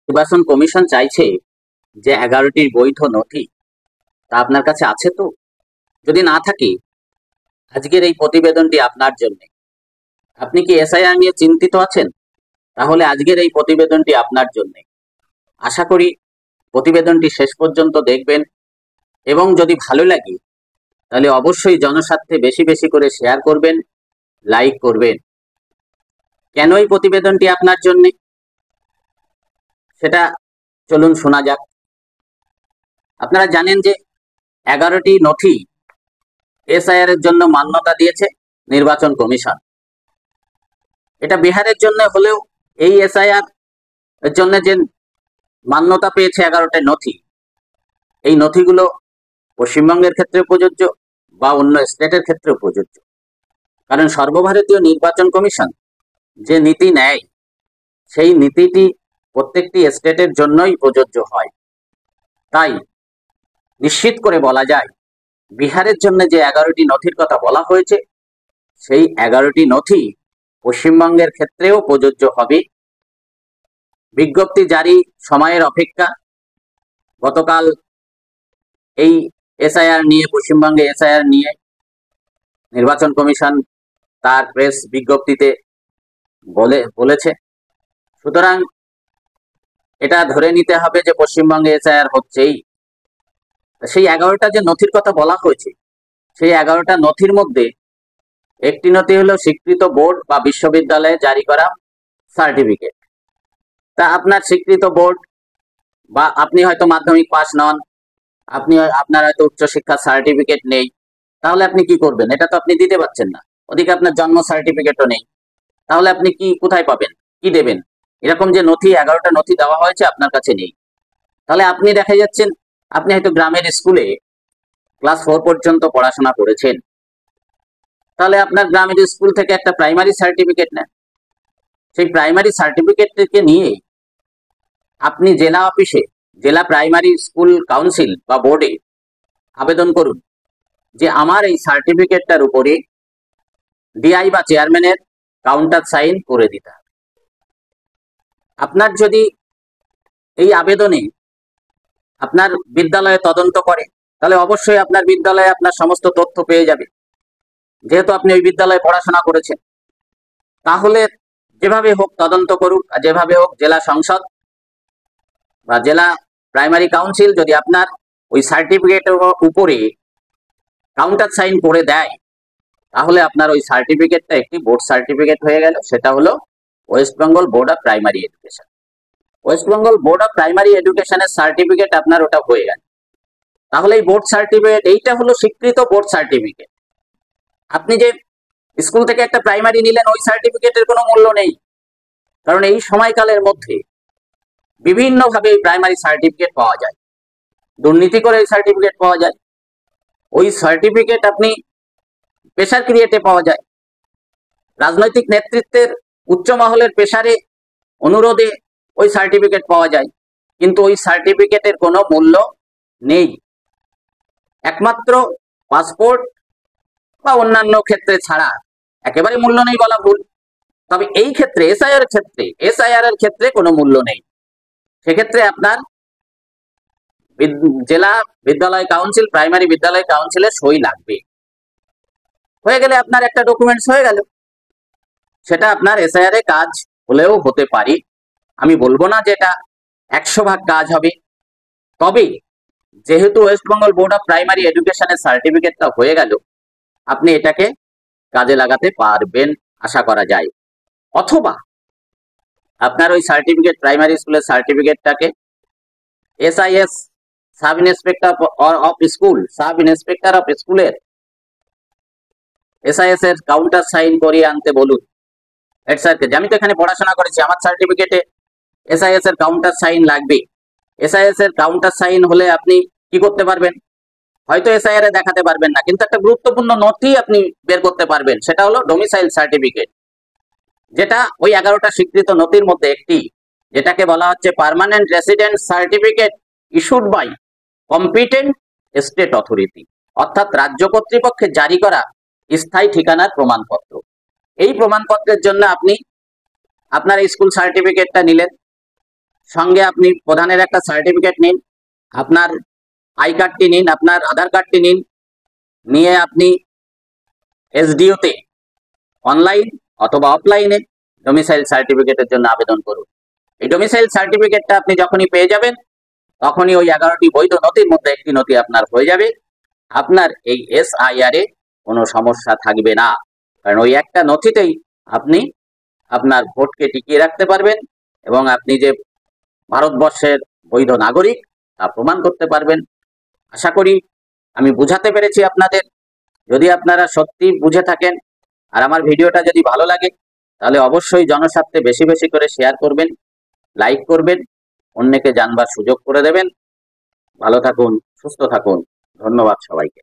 নির্বাচন কমিশন চাইছে যে 11টি বৈধ নথি তা আপনার কাছে আছে তো? যদি না থাকে, আজকের এই প্রতিবেদনটি আপনার জন্য। আপনি কি এসআইআর নিয়ে চিন্তিত আছেন? তাহলে আজকের এই প্রতিবেদনটি আপনার জন্য। আশা করি প্রতিবেদনটি শেষ পর্যন্ত দেখবেন এবং যদি ভালো লাগে তাহলে অবশ্যই জনস্বার্থে বেশি বেশি করে শেয়ার করবেন, লাইক করবেন। কেন এই প্রতিবেদনটি আপনার জন্য সেটা চলুন শোনা যাক। আপনারা জানেন যে 11টি নথি এসআইআর এর জন্য মান্যতা দিয়েছে নির্বাচন কমিশন। এটা বিহারের জন্য হলেও এই এসআইআর এর জন্য যে মান্যতা পেয়েছে 11টা নথি, এই নথিগুলো পশ্চিমবঙ্গের ক্ষেত্রে প্রযোজ্য বা অন্য স্টেটের ক্ষেত্রে প্রযোজ্য। কারণ সর্বভারতীয় নির্বাচন কমিশন যে নীতি নেয় সেই নীতিটি প্রত্যেকটি স্টেটের জন্যই প্রযোজ্য হয়। তাই নিশ্চিত করে বলা যায় বিহারের জন্য যে 11টি নথির কথা বলা হয়েছে সেই 11টি নথি পশ্চিমবঙ্গের ক্ষেত্রেও প্রযোজ্য হবে। বিজ্ঞপ্তি জারি সময়ের অপেক্ষা। গতকাল এই এসআইআর নিয়ে, পশ্চিমবঙ্গে এসআইআর নিয়ে নির্বাচন কমিশন তার প্রেস বিজ্ঞপ্তিতে বলেছে। সুতরাং এটা ধরে নিতে হবে যে পশ্চিমবঙ্গে এসআইআর হচ্ছেই। সেই 11টা যে নথির কথা বলা হয়েছে সেই 11টা নথির মধ্যে একটি নথি হলো স্বীকৃত বোর্ড বা বিশ্ববিদ্যালয়ে জারি করা সার্টিফিকেট। তা আপনার স্বীকৃত বোর্ড বা আপনি হয়তো মাধ্যমিক পাস নন, আপনার হয়তো উচ্চশিক্ষার সার্টিফিকেট নেই, তাহলে আপনি কি করবেন? এটা তো আপনি দিতে পারছেন না। ওদিকে আপনার জন্ম সার্টিফিকেটও নেই, তাহলে আপনি কি কোথায় পাবেন, কি দেবেন? এরকম যে নথি 11টা নথি দেওয়া হয়েছে আপনার কাছে নেই, তাহলে আপনি দেখা যাচ্ছেন আপনি হয়তো গ্রামের স্কুলে ক্লাস 4 পর্যন্ত পড়াশোনা করেছেন, তাহলে আপনার গ্রামের স্কুল থেকে একটা প্রাইমারি সার্টিফিকেট নেন। সেই প্রাইমারি সার্টিফিকেটকে নিয়ে আপনি জেলা অফিসে, জেলা প্রাইমারি স্কুল কাউন্সিল বা বোর্ডে আবেদন করুন যে আমার এই সার্টিফিকেটটার উপরে ডিআই বা চেয়ারম্যানের কাউন্টার সাইন করে দিতে হবে। আপনার যদি এই আবেদনে আপনার বিদ্যালয়ে তদন্ত করে তাহলে অবশ্যই আপনার বিদ্যালয়ে আপনার সমস্ত তথ্য পেয়ে যাবে, যেহেতু আপনি ওই বিদ্যালয়ে পড়াশোনা করেছেন। তাহলে যেভাবে হোক তদন্ত করুক, আর যেভাবে হোক জেলা সংসদ বা জেলা প্রাইমারি কাউন্সিল যদি আপনার ওই সার্টিফিকেটের উপরে কাউন্টার সাইন করে দেয় তাহলে আপনার ওই সার্টিফিকেটটা একটি বোর্ড সার্টিফিকেট হয়ে গেল। সেটা হলো West Bengal board of primary education. West Bengal board of primary এডুকেশনের সার্টিফিকেট আপনার ওটা হয়ে গেল। তাহলে এই বোর্ড সার্টিফিকেট, এইটা হলো স্বীকৃত বোর্ড সার্টিফিকেট। আপনি যে স্কুল থেকে একটা প্রাইমারি নিলেন ওই সার্টিফিকেটের কোনো মূল্য নেই, কারণ এই সময়কালের মধ্যে বিভিন্নভাবে প্রাইমারি সার্টিফিকেট পাওয়া যায়, দুর্নীতি করে এই সার্টিফিকেট পাওয়া যায়। ওই সার্টিফিকেট আপনি প্রেসার ক্রিয়েটে পাওয়া যায়, রাজনৈতিক নেতৃত্বের উচ্চ মহলের প্রেসারে অনুরোধে ওই সার্টিফিকেট পাওয়া যায়, কিন্তু ওই সার্টিফিকেটের কোনো মূল্য নেই। একমাত্র পাসপোর্ট বা অন্যান্য ক্ষেত্রে ছাড়া একেবারে মূল্য নেই বলা ভুল। তবে এই ক্ষেত্রে এসআইআর এর ক্ষেত্রে কোনো মূল্য নেই। সেক্ষেত্রে আপনার জেলা বিদ্যালয় কাউন্সিল, প্রাইমারি বিদ্যালয় কাউন্সিলের সই লাগবে। হয়ে গেলে আপনার একটা ডকুমেন্টস হয়ে গেল। সেটা আপনার এসআইআর এ কাজ হলেও হতে পারে, আমি বলবো না যে এটা 100% কাজ হবে। তবে যেহেতু West Bengal board of primary এডুকেশনের সার্টিফিকেটটা হয়ে গেল, আপনি এটাকে কাজে লাগাতে পারবেন আশা করা যায়। অথবা আপনার ওই সার্টিফিকেট, প্রাইমারি স্কুলের সার্টিফিকেটটাকে SIS sub inspector of school, sub inspector of স্কুলের এসআইএস এর কাউন্টার সাইন করিয়ে আনতে বলুন হেড স্যারকে, যে আমি তো এখানে পড়াশোনা করেছি, আমার সার্টিফিকেটে এসআইএস এর কাউন্টার সাইন লাগবে। এসআইএস এর কাউন্টার সাইন হলে আপনি কি করতে পারবেন? হয়তো এসআইআর এ দেখাতে পারবেন না, কিন্তু একটা গুরুত্বপূর্ণ নথি আপনি বের করতে পারবেন। সেটা হলো ডোমিসাইল সার্টিফিকেট, যেটা ওই 11টা স্বীকৃত নথির মধ্যে একটি, যেটাকে বলা হচ্ছে permanent resident certificate issued by competent state authority, অর্থাৎ রাজ্য কর্তৃপক্ষে জারি করা স্থায়ী ঠিকানার প্রমাণপত্র। এই প্রমাণপত্রের জন্য আপনি আপনার স্কুল সার্টিফিকেটটা নিলেন, সঙ্গে আপনি প্রধানের একটা সার্টিফিকেট নিন, আপনার আই কার্ডটি নিন, আপনার আধার কার্ডটি নিন, নিয়ে আপনি এসডিওতে অনলাইন অথবা অফলাইনে ডোমিসাইল সার্টিফিকেটের জন্য আবেদন করুন। এই ডোমিসাইল সার্টিফিকেটটা আপনি যখনই পেয়ে যাবেন তখনই ওই 11টি বৈধ নথির মধ্যে একটি নথি আপনার হয়ে যাবে। আপনার এই SIR এ কোনো সমস্যা থাকবে না, কারণ ওই একটা নথিতেই আপনি আপনার ভোটকে টিকিয়ে রাখতে পারবেন এবং আপনি যে ভারতবর্ষের বৈধ নাগরিক তা প্রমাণ করতে পারবেন। আশা করি আমি বুঝাতে পেরেছি আপনাদের। যদি আপনারা সত্যি বুঝে থাকেন আর আমার ভিডিওটা যদি ভালো লাগে তাহলে অবশ্যই জনস্বার্থে বেশি বেশি করে শেয়ার করবেন, লাইক করবেন, অন্যকে জানবার সুযোগ করে দেবেন। ভালো থাকুন, সুস্থ থাকুন। ধন্যবাদ সবাইকে।